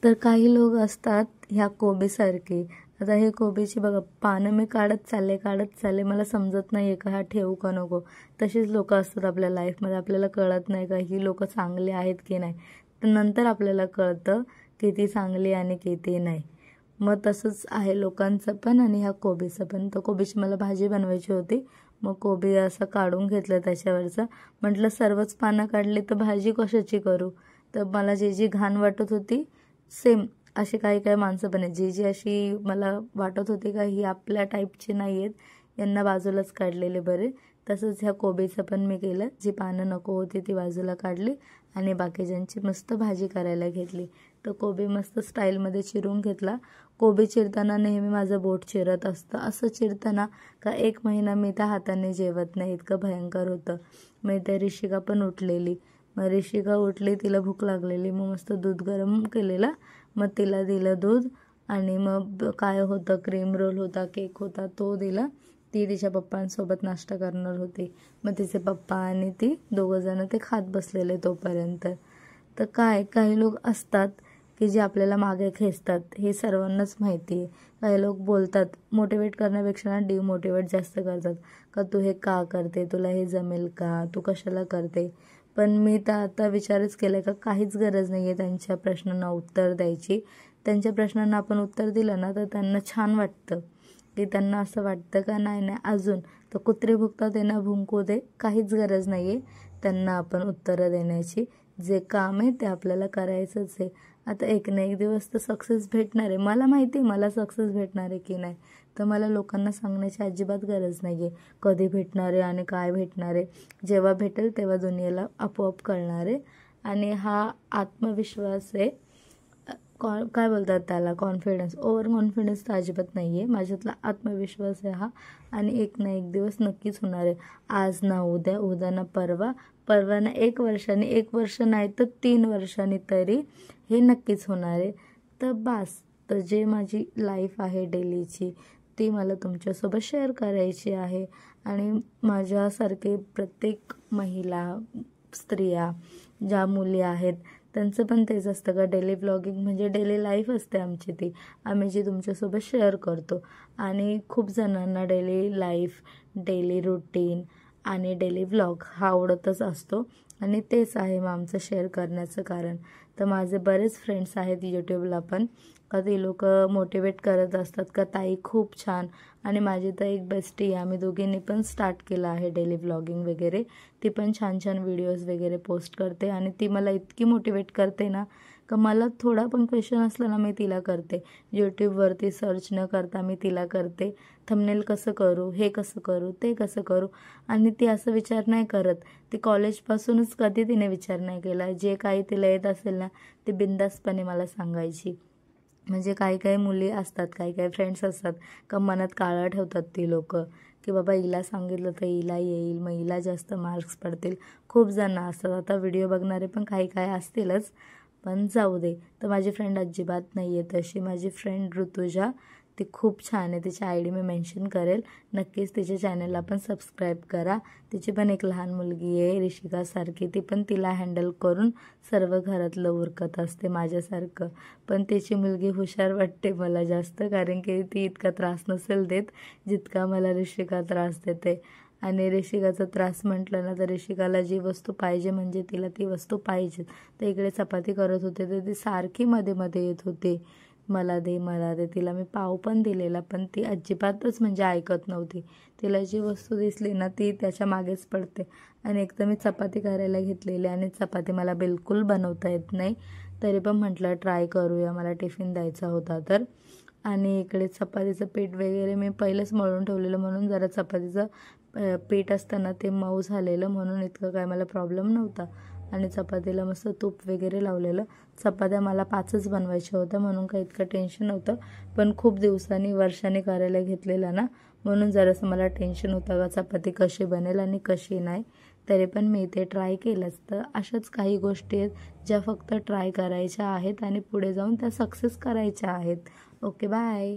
तर काही लोक असतात ह्या कोबीसारखे. आता हे कोबीची बघा पानं मी काढत चालले, मला समजत नाही का हा ठेवू का नको. तशीच लोक असतात आपल्या लाईफमध्ये. आपल्याला कळत नाही का ही लोक चांगली आहेत की नाही, तर नंतर आपल्याला कळतं किती चांगली आणि किती नाही. मग तसंच आहे लोकांचं पण आणि ह्या कोबीचं पण. तर कोबीची मला भाजी बनवायची होती. मग कोबी असं काढून घेतलं त्याच्यावरचं. म्हटलं सर्वच पानं काढली तर भाजी कशाची करू. तर मला जी घाण वाटत होती सेम अशी काही माणसं पण आहेत जी अशी मला वाटत होती का ही आपल्या टाईपची नाही आहेत, यांना बाजूलाच काढलेले बरे. तसंच ह्या कोबीचं पण मी केलं. जी पानं नको होती ती बाजूला काढली आणि बाकीच्यांची मस्त भाजी करायला घेतली. तर कोबी मस्त स्टाईलमध्ये चिरून घेतला. कोबी चिरताना नेहमी माझं बोट चिरत असतं. असं चिरताना का 1 महिना मी त्या हाताने जेवत नाही, इतकं भयंकर होतं. मग त्या ऋषिका पण उठलेली. मग ऋषिका उठली, तिला भूक लागलेली. मग मस्त दूध गरम केलेलं, मग तिला दिलं दूध. आणि मग काय होतं क्रीम रोल होता, केक होता, तो दिला. ती तिच्या पप्पांसोबत नाश्ता करणार होती. मग तिचे पप्पा आणि ती दोघंजणं ते खात बसलेले तोपर्यंत. तर काही लोक असतात की जे आपल्याला मागे खेचतात, हे सर्वांनाच माहिती आहे. काही लोक बोलतात, मोटिवेट करण्यापेक्षा ना डिमोटिवेट जास्त करतात का तू हे का करते, तुला हे जमेल का, तू कशाला करते. पण मी तर आता विचारच केला का काहीच गरज नाही आहे त्यांच्या प्रश्नांना उत्तर द्यायची. त्यांच्या प्रश्नांना आपण उत्तर दिलं ना तर त्यांना छान वाटतं, की त्यांना असं वाटतं का नाही अजून तर कुत्रे भुंकतात त्यांना भुंकू दे, काहीच गरज नाही आहे त्यांना आपण उत्तरं देण्याची. जे काम आहे ते आपल्याला करायचंच आहे. आता एक ना एक दिवस तर सक्सेस भेटणार आहे. मला माहिती आहे मला सक्सेस भेटणार आहे की नाही. तर मला लोकांना सांगण्याची अजिबात गरज नाही आहे कधी भेटणार आहे आणि काय भेटणार आहे. जेव्हा भेटेल तेव्हा दुनियेला आपोआप कळणार आहे. आणि हा आत्मविश्वास आहे, काय बोलतात त्याला, कॉन्फिडन्स. ओव्हर कॉन्फिडन्स तर अजिबात नाही आहे. माझ्यातला आत्मविश्वास आहे हा. आणि एक ना एक दिवस नक्कीच होणार आहे. आज ना उद्या, उद्या ना परवा, परवा ना 1 वर्षाने, 1 वर्ष नाही तर 3 वर्षांनी तरी हे नक्कीच होणार आहे. तर बास. तर जे माझी लाईफ आहे डेलीची ती मला तुमच्यासोबत शेअर करायची आहे. आणि माझ्यासारखे प्रत्येक महिला, स्त्रिया, ज्या मुली आहेत त्यांचं पण तेच असतं का डेली व्लॉगिंग म्हणजे डेली लाईफ असते आमची. ती आम्ही जी तुमच्यासोबत शेअर करतो. आणि खूप जणांना डेली लाईफ, डेली रुटीन आणि डेली व्लॉग हा आवडतच असतो. आणि तेच आहे मग आमचं शेअर करण्याचं कारण. तर माझे बरेच फ्रेंड्स आहेत यूट्यूबला पण, का ती लोक मोटिवेट करत असतात का ताई खूप छान. आणि माझी तर एक बेस्टी आहे, आम्ही दोघींनी पण स्टार्ट केलं आहे डेली व्लॉगिंग वगैरे. ती पण छान छान व्हिडिओज वगैरे पोस्ट करते आणि ती मला इतकी मोटिवेट करते ना का मला थोडा पण क्वेश्चन असला ना मी तिला करते. यूट्यूबवरती सर्च न करता मी तिला करते, थंबनेल कसं करू, हे कसं करू, ते कसं करू. आणि ती असं विचार नाही करत. ती कॉलेजपासूनच कधी तिने विचार नाही केला. जे काही तिला येत असेल ना ते बिंदासपणे मला सांगायची. म्हणजे काही मुली असतात, काही फ्रेंड्स असतात का मनात काळं ठेवतात ती लोक की बाबा हिला सांगितलं तर हिला येईल, मग हिला जास्त मार्क्स पडतील. खूप जण असतात. आता व्हिडिओ बघणारे पण काही असतीलच, पण जाऊ दे. तर माझी फ्रेंड अजिबात नाही आहे तशी. माझी फ्रेंड ऋतुजा ती खूप छान आहे. तिची ID मी मेन्शन करेल. नक्कीच तिच्या चॅनलला पण सबस्क्राईब करा. तिची पण एक लहान मुलगी आहे ऋषिकासारखी. ती पण तिला हँडल करून सर्व घरातलं उरकत असते माझ्यासारखं. पण तिची मुलगी हुशार वाटते मला जास्त, कारण की ती इतका त्रास नसेल देत जितका मला ऋषिका त्रास देते. आणि ऋषिकाचा त्रास म्हटलं ना तर ऋषिकाला जी वस्तू पाहिजे म्हणजे तिला ती वस्तू पाहिजे. तर इकडे चपाती करत होते तर ती सारखी मध्ये येत होती, मला दे मला दे. तिला मी पाव पण दिलेला पण ती अजिबातच म्हणजे ऐकत नव्हती. तिला जी वस्तू दिसली ना ती त्याच्या मागेच पडते. आणि एक तर मी चपाती करायला घेतलेली आणि चपाती मला बिलकुल बनवता येत नाही. तरी पण म्हटलं ट्राय करूया, मला टिफिन द्यायचा होता तर. आणि इकडे चपातीचं पीठ वगैरे मी पहिलेच मळून ठेवलेलं, म्हणून जरा चपातीचं पीठ असताना ते मऊ झालेलं, म्हणून इतकं काय मला प्रॉब्लेम नव्हता. आणि चपातीला मस्त तूप वगैरे लावलेलं. चपात्या मला 5च बनवायच्या होत्या म्हणून काही इतकं टेन्शन नव्हतं. पण खूप दिवसांनी वर्षांनी करायला घेतलेलं ना, म्हणून जरासं मला टेन्शन होतं का चपाती कशी बनेल आणि कशी नाही. तरी पण मी ते ट्राय केलंच. तर अशाच काही गोष्टी आहेत ज्या फक्त ट्राय करायच्या आहेत आणि पुढे जाऊन त्या सक्सेस करायच्या आहेत. Okay, bye.